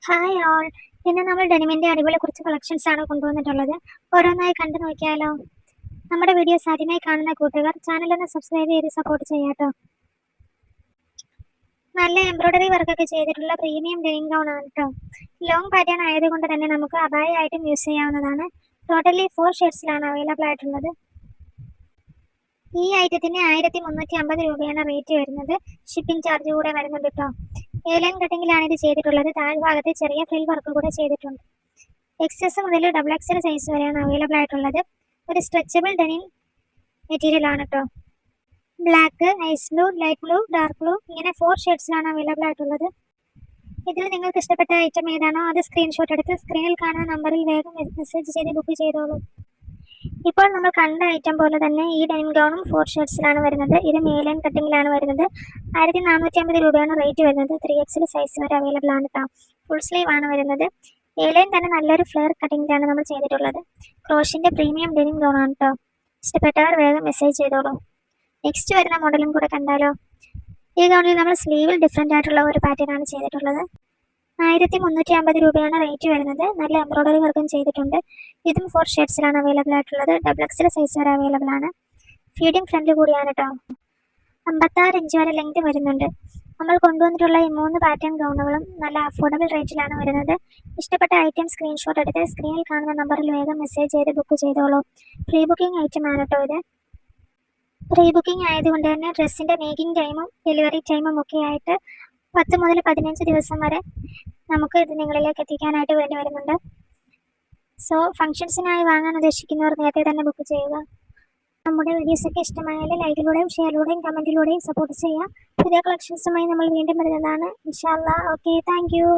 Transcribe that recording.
Hi all. ഇന്ന് നമ്മൾ ഡെനിമിന്റെ അടിപൊളി കുറച്ച് കളക്ഷൻസ് ആണ് കൊണ്ടുവന്നിട്ടുള്ളത്. ഓരോന്നായി കണ്ടു നോക്കിയാലോ. നമ്മുടെ വീഡിയോസ് ആദ്യമായി കാണുന്ന കൂട്ടുകാർ ചാനൽ ഒന്ന് സബ്സ്ക്രൈബ് ചെയ്ത് സപ്പോർട്ട് ചെയ്യാട്ടോ. നല്ല എംബ്രോയിഡറി വർക്കൊക്കെ ചെയ്തിട്ടുള്ള പ്രീമിയം ഡെനിം ഗൗൺ ആണ് കേട്ടോ. ലോങ് പാറ്റേൺ ആയതുകൊണ്ട് തന്നെ നമുക്ക് അബായയായിട്ടും യൂസ് ചെയ്യാവുന്നതാണ്. ടോട്ടലി 4 ഷെയ്ഡ്സിലാണ് അവൈലബിൾ ആയിട്ടുള്ളത്. ഈ ഐറ്റത്തിന് 1350 രൂപയാണ് റേറ്റ് വരുന്നത്. ഷിപ്പിംഗ് ചാർജ് കൂടെ വരുന്നുണ്ട് കേട്ടോ. ഏലൈൻ കട്ടിങ്ങിലാണ് ഇത് ചെയ്തിട്ടുള്ളത്. താഴ്ഭാഗത്ത് ചെറിയ ഫ്രിൽ വർക്ക് കൂടെ ചെയ്തിട്ടുണ്ട്. XS മുതൽ XXL സൈസ് വരെയാണ് അവൈലബിൾ ആയിട്ടുള്ളത്. ഒരു സ്ട്രെച്ചബിൾ ഡെനിം മെറ്റീരിയൽ ആണ് കേട്ടോ. Black, ice blue, light blue, dark blue ഇങ്ങനെ 4 ഷെയ്ഡ്സിലാണ് അവൈലബിൾ ആയിട്ടുള്ളത്. ഇതിൽ നിങ്ങൾക്ക് ഇഷ്ടപ്പെട്ട ഐറ്റം ഏതാണോ അത് സ്ക്രീൻഷോട്ട് എടുത്ത് സ്ക്രീനിൽ കാണുന്ന നമ്പറിൽ വേഗം മെസ്സേജ് ചെയ്ത് ബുക്ക് ചെയ്തോളൂ. ഇപ്പോൾ നമ്മൾ കണ്ട ഐറ്റം പോലെ തന്നെ ഈ ഡെനിം ഗൗണും 4 ഷെയ്ഡ്സിലാണ് വരുന്നത്. ഇത് മേലൈൻ കട്ടിങ്ങിലാണ് വരുന്നത്. 1450 രൂപയാണ് റേറ്റ് വരുന്നത്. 3XL സൈസ് വരെ അവൈലബിൾ ആണ് കേട്ടോ. ഫുൾ സ്ലീവ് ആണ് വരുന്നത്. ഏലൈൻ തന്നെ നല്ലൊരു ഫ്ലെയർ കട്ടിങ്ങിലാണ് നമ്മൾ ചെയ്തിട്ടുള്ളത്. ക്രോഷിന്റെ പ്രീമിയം ഡെനിം ഗൗൺ ആണ് കേട്ടോ. ഇഷ്ടപ്പെട്ടവർ വേഗം മെസ്സേജ് ചെയ്തോളൂ. നെക്സ്റ്റ് വരുന്ന മോഡലും കൂടെ കണ്ടാലോ. ഈ ഗൗണിൽ നമ്മൾ സ്ലീവിൽ ഡിഫറെൻ്റ് ആയിട്ടുള്ള ഒരു പാറ്റേൺ ആണ് ചെയ്തിട്ടുള്ളത്. 1350 രൂപയാണ് റേറ്റ് വരുന്നത്. നല്ല എംബ്രോയിഡറി വർക്കും ചെയ്തിട്ടുണ്ട്. ഇതും 4 ഷെയ്ഡ്സിലാണ് അവൈലബിൾ ആയിട്ടുള്ളത്. XXL സൈസ് വരെ അവൈലബിൾ ആണ്. ഫീഡിംഗ് ഫ്രണ്ട് കൂടിയാണ് കേട്ടോ. 56 ഇഞ്ച് വരെ ലെങ്ത് വരുന്നുണ്ട്. നമ്മൾ കൊണ്ടുവന്നിട്ടുള്ള ഈ 3 പാറ്റേൺ ഗൗണുകളും നല്ല അഫോർഡബിൾ റേറ്റിലാണ് വരുന്നത്. ഇഷ്ടപ്പെട്ട ഐറ്റം സ്ക്രീൻഷോട്ട് എടുത്ത് സ്ക്രീനിൽ കാണുന്ന നമ്പറിൽ വേഗം മെസ്സേജ് ചെയ്ത് ബുക്ക് ചെയ്തോളൂ. പ്രീ ബുക്കിംഗ് ഐറ്റം ആണ് കേട്ടോ ഇത്. പ്രീ ബുക്കിംഗ് ആയതുകൊണ്ട് തന്നെ ഡ്രസ്സിൻ്റെ മേക്കിംഗ് ടൈമും ഡെലിവറി ടൈമും ഒക്കെ ആയിട്ട് 10 മുതൽ 15 ദിവസം വരെ നമുക്ക് ഇത് നിങ്ങളിലേക്ക് എത്തിക്കാനായിട്ട് വേണ്ടി വരുന്നുണ്ട്. സോ ഫംഗ്ഷൻസിനായി വാങ്ങാൻ ഉദ്ദേശിക്കുന്നവർ നേരത്തെ തന്നെ ബുക്ക് ചെയ്യുക. നമ്മുടെ വീഡിയോസൊക്കെ ഇഷ്ടമായാൽ ലൈക്കിലൂടെയും ഷെയറിലൂടെയും കമൻറ്റിലൂടെയും സപ്പോർട്ട് ചെയ്യുക. പുതിയ കളക്ഷൻസുമായി നമ്മൾ വീണ്ടും വരുന്നതാണ്. ഇൻഷാ അല്ലാഹ്. Okay, thank you.